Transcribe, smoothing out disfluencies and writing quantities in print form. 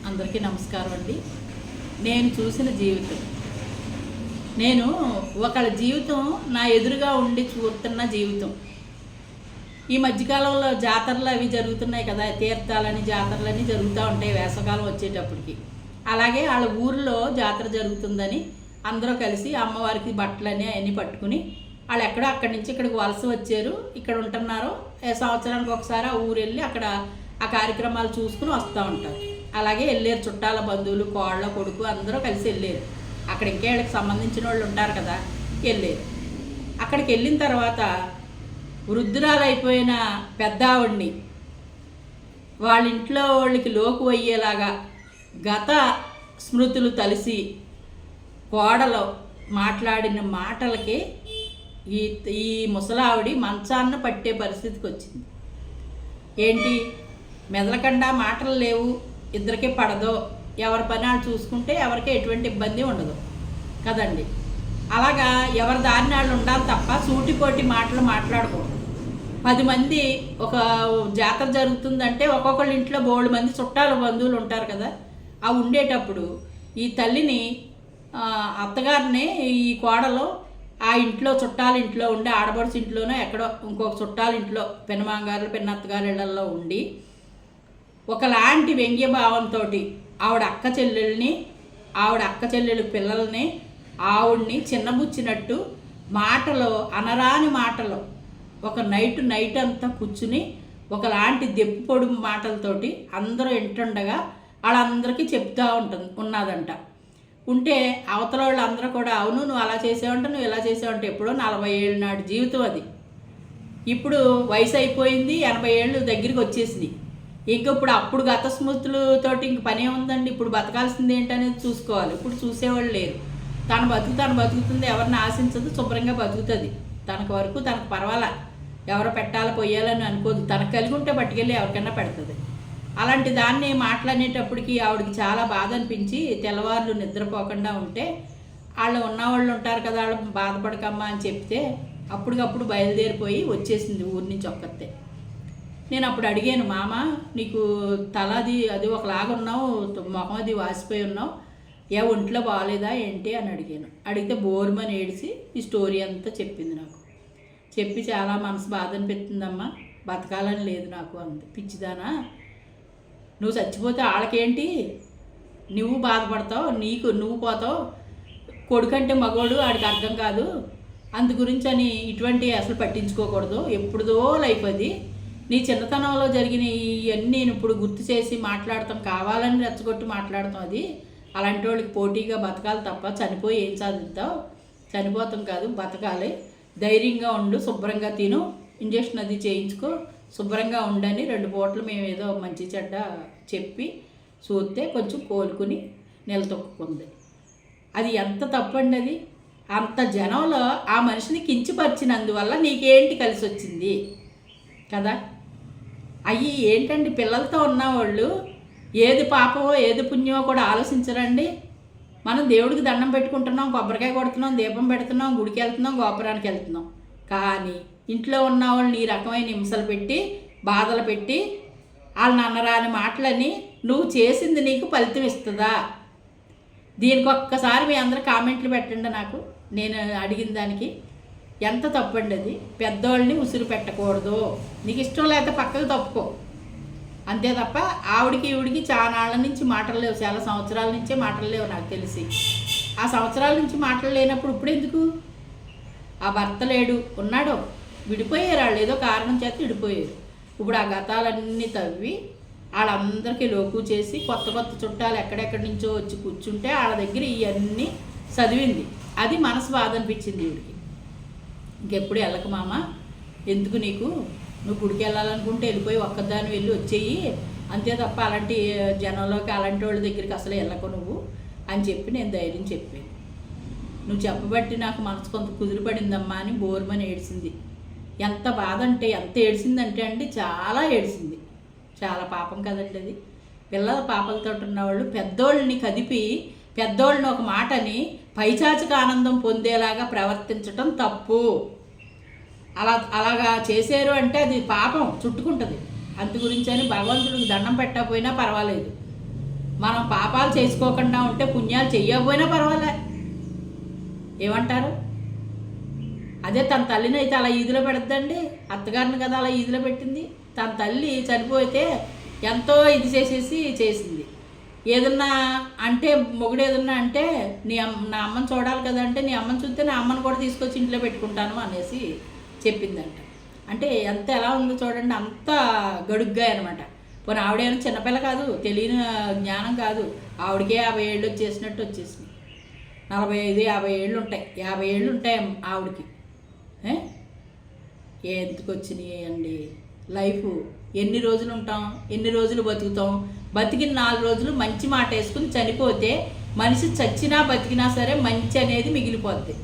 అందరికీ నమస్కారం అండి. నేను చూసిన జీవితం, నేను ఒకళ్ళ జీవితం నా ఎదురుగా ఉండి చూస్తున్న జీవితం. ఈ మధ్యకాలంలో జాతరలు అవి జరుగుతున్నాయి కదా, తీర్థాలని జాతరలని జరుగుతూ ఉంటాయి వేసవకాలం వచ్చేటప్పటికి. అలాగే వాళ్ళ ఊరిలో జాతర జరుగుతుందని అందరూ కలిసి అమ్మవారికి బట్టలని అవన్నీ పట్టుకుని వాళ్ళు ఎక్కడో అక్కడి నుంచి ఇక్కడికి వలస వచ్చారు. ఇక్కడ ఉంటున్నారు. సంవత్సరానికి ఒకసారి ఆ ఊరు వెళ్ళి అక్కడ ఆ కార్యక్రమాలు చూసుకుని వస్తూ ఉంటారు. అలాగే వెళ్ళారు, చుట్టాల బంధువులు, కోళ్ళ కొడుకు అందరూ కలిసి వెళ్ళారు. అక్కడ ఇంకా వీళ్ళకి సంబంధించిన వాళ్ళు ఉంటారు కదా, వెళ్ళారు. అక్కడికి వెళ్ళిన తర్వాత వృద్ధురాలు అయిపోయిన పెద్ద ఆవిడ్ని వాళ్ళ ఇంట్లో వాళ్ళకి లోకు అయ్యేలాగా గత స్మృతులు తలిసి కోడలో మాట్లాడిన మాటలకి ఈ ఈ ముసలావిడి మంచాన్న పట్టే పరిస్థితికి వచ్చింది. ఏంటి, మెదలకుండా మాటలు లేవు, ఇద్దరికీ పడదో, ఎవరి పని వాళ్ళు చూసుకుంటే ఎవరికి ఎటువంటి ఇబ్బంది ఉండదు కదండి. అలాగా ఎవరి దారిని వాళ్ళు ఉండాలి తప్ప సూటిపోటి మాటలు మాట్లాడకూడదు. 10 మంది ఒక జాతర జరుగుతుందంటే ఒక్కొక్కళ్ళ ఇంట్లో బోల్డ్ మంది చుట్టాలు బంధువులు ఉంటారు కదా. అవి ఉండేటప్పుడు ఈ తల్లిని అత్తగారిని ఈ కోడలో ఆ ఇంట్లో చుట్టాల ఇంట్లో ఉండి, ఆడబడుచు ఇంట్లోనో ఎక్కడో ఇంకొక చుట్టాల ఇంట్లో పెనమాంగారులు పెన్నత్తగారు ఇళ్లలో ఉండి ఒకలాంటి వ్యంగ్యభావంతో ఆవిడ అక్క చెల్లెళ్ళ పిల్లల్ని ఆవిడ్ని చిన్నబుచ్చినట్టు మాటలు, అనరాని మాటలు, ఒక నైట్ అంతా కూర్చుని ఒకలాంటి దెప్పు పొడుగు మాటలతోటి అందరూ వింటుండగా వాళ్ళందరికీ చెప్తూ ఉన్నదంట. ఉంటే అవతల వాళ్ళు అందరూ కూడా అవును నువ్వు అలా చేసావంట, నువ్వు ఇలా చేసావంటే ఎప్పుడో 40 ఏళ్ళ నాటి జీవితం అది. ఇప్పుడు వయసు అయిపోయింది, 80 ఏళ్ళు దగ్గరికి వచ్చేసింది. ఇంక ఇప్పుడు అప్పుడు గత స్మృతులతోటి ఇంక పనే ఉందండి. ఇప్పుడు బతకాల్సింది ఏంటనేది చూసుకోవాలి. ఇప్పుడు చూసేవాళ్ళు లేరు. తను బతుకుతుంది, ఎవరిని ఆశించదు, శుభ్రంగా బతుకుతుంది. తనకు వరకు తనకు పర్వాలా, ఎవరో పెట్టాలి పొయ్యాలని అనుకోదు. తనకు కలిగి ఉంటే పట్టుకెళ్ళి ఎవరికైనా పెడుతుంది. అలాంటి దాన్ని మాట్లాడేటప్పటికి ఆవిడకి చాలా బాధ అనిపించి తెల్లవారులు నిద్రపోకుండా ఉంటే వాళ్ళు ఉన్నవాళ్ళు ఉంటారు కదా, వాళ్ళు బాధపడకమ్మా అని చెప్తే అప్పటికప్పుడు బయలుదేరిపోయి వచ్చేసింది ఊరి నుంచి ఒక్కతే. నేను అప్పుడు అడిగాను, మామ నీకు తలది అది ఒకలాగా ఉన్నావు, మొహం అది వాసిపోయి ఉన్నావు, ఒంట్లో బాగాలేదా ఏంటి అని అడిగాను. అడిగితే బోరుమని ఏడిసి ఈ స్టోరీ అంతా చెప్పింది నాకు. చెప్పి చాలా మనసు బాధ అనిపిస్తుందమ్మా, బతకాలని లేదు నాకు అంది. పిచ్చిదానా, నువ్వు చచ్చిపోతే వాళ్ళకేంటి, నువ్వు బాధపడతావు, నువ్వు పోతావు, కొడుకంటే మగోడు ఆడికి అర్థం కాదు, అందు గురించి అని ఇటువంటి అసలు పట్టించుకోకూడదు. ఎప్పుడుదో లైఫ్ అది. నీ చిన్నతనంలో జరిగిన ఇవన్నీ నేను ఇప్పుడు గుర్తు చేసి మాట్లాడతాం, కావాలని రెచ్చగొట్టి మాట్లాడతాం. అది అలాంటి వాళ్ళకి పోటీగా బతకాలి తప్ప చనిపోయి ఏం సాధిద్దావు, చనిపోతాం కాదు, బతకాలి. ధైర్యంగా ఉండు, శుభ్రంగా తిను, ఇంజక్షన్ అది చేయించుకో, శుభ్రంగా ఉండని 2 పూటలు మేము ఏదో మంచి చెడ్డ చెప్పి చూస్తే కొంచెం కోలుకుని నిలతొక్కుంది. అది ఎంత తప్పండి. అది అంత జనంలో ఆ మనిషిని కించపరిచినందువల్ల నీకేంటి కలిసి వచ్చింది కదా. అయ్యి ఏంటండి, పిల్లలతో ఉన్నవాళ్ళు ఏది పాపమో ఏది పుణ్యమో కూడా ఆలోచించరండి. మనం దేవుడికి దండం పెట్టుకుంటున్నాం, కొబ్బరికాయ కొడుతున్నాం, దీపం పెడుతున్నాం, గుడికి వెళ్తున్నాం, గోపురానికి వెళ్తున్నాం. కానీ ఇంట్లో ఉన్న వాళ్ళని ఈ రకమైన హింసలు పెట్టి బాధలు పెట్టి వాళ్ళని అన్నరాని మాటలని నువ్వు చేసింది నీకు ఫలితం ఇస్తుందా? దీనికి ఒక్కసారి మీ అందరూ కామెంట్లు పెట్టండి నాకు, నేను అడిగిన దానికి. ఎంత తప్పండి అది. పెద్దోళ్ళని ఉసిరు పెట్టకూడదు. నీకు ఇష్టం లేకపోతే పక్కకు తప్పుకో, అంతే తప్ప ఆవిడికి ఈవిడికి చాలా నాళ్ళ నుంచి మాటలు లేవు, చాలా సంవత్సరాల నుంచే మాటలు లేవు నాకు తెలిసి. ఆ సంవత్సరాల నుంచి మాటలు లేనప్పుడు ఇప్పుడు ఎందుకు? ఆ భర్త లేడు, ఉన్నాడు, విడిపోయారు వాళ్ళు, ఏదో కారణం చేత విడిపోయారు. ఇప్పుడు ఆ గతాలన్నీ తవ్వి వాళ్ళందరికీ లోకు చేసి కొత్త చుట్టాలు ఎక్కడెక్కడి నుంచో వచ్చి కూర్చుంటే వాళ్ళ దగ్గర ఇవన్నీ చదివింది. అది మనసు బాధ అనిపించింది ఈవిడికి. ఇంకెప్పుడు వెళ్ళక మామ, ఎందుకు నీకు, నువ్వు గుడికి వెళ్ళాలనుకుంటే వెళ్ళిపోయి ఒక్కదాన్ని వెళ్ళి వచ్చేయి, అంతే తప్ప అలాంటి జనంలోకి అలాంటి వాళ్ళ దగ్గరికి అసలు వెళ్ళకు నువ్వు అని చెప్పి నేను ధైర్యం చెప్పాను. నువ్వు చెప్పబట్టి నాకు మనసు కొంత కుదిరిపడిందమ్మా అని బోర్మని ఏడిసింది. ఎంత బాధ అంటే ఎంత ఏడిసిందంటే అండి, చాలా ఏడిసింది. చాలా పాపం కదండి అది. పిల్లల పాపలతో ఉన్నవాళ్ళు పెద్దోళ్ళని కదిపి పెద్దోళ్ళని ఒక మాటని పైచాచిక ఆనందం పొందేలాగా ప్రవర్తించటం తప్పు. అలాగా చేశారు అంటే అది పాపం చుట్టుకుంటుంది. అందు గురించి అని భగవంతుడికి దండం పెట్టకపోయినా పర్వాలేదు. మనం పాపాలు చేసుకోకుండా ఉంటే పుణ్యాలు చెయ్యకపోయినా పర్వాలే. ఏమంటారు? అదే తన తల్లిని అయితే అలా ఈదిలో పెడద్దండి. అత్తగారిని కదా అలా ఈదిలో పెట్టింది. తన తల్లి చనిపోతే ఎంతో ఇది చేసింది. ఏదన్నా అంటే మొగుడు ఏదన్నా అంటే నా అమ్మని చూడాలి కదా అంటే, నీ అమ్మని చూస్తే నా అమ్మని కూడా తీసుకొచ్చి ఇంట్లో పెట్టుకుంటాను అనేసి చెప్పిందంట. అంటే ఎంత ఎలా ఉందో చూడండి, అంత గడుగ్గా అనమాట. పోనీ ఆవిడేమైనా చిన్నపిల్ల కాదు, తెలియని జ్ఞానం కాదు. ఆవిడకే 50 ఏళ్ళు వచ్చేసినట్టు వచ్చేసింది. 45 50 ఏళ్ళు ఉంటాయి, 50 ఏళ్ళు ఉంటాయి ఆవిడకి. ఎందుకు వచ్చినాయి అండి? లైఫ్ ఎన్ని రోజులు ఉంటాం, ఎన్ని రోజులు బతుకుతాం? బతికిన 4 రోజులు మంచి మాట వేసుకుని చనిపోతే మనిషి చచ్చినా బతికినా సరే మంచి అనేది మిగిలిపోద్ది.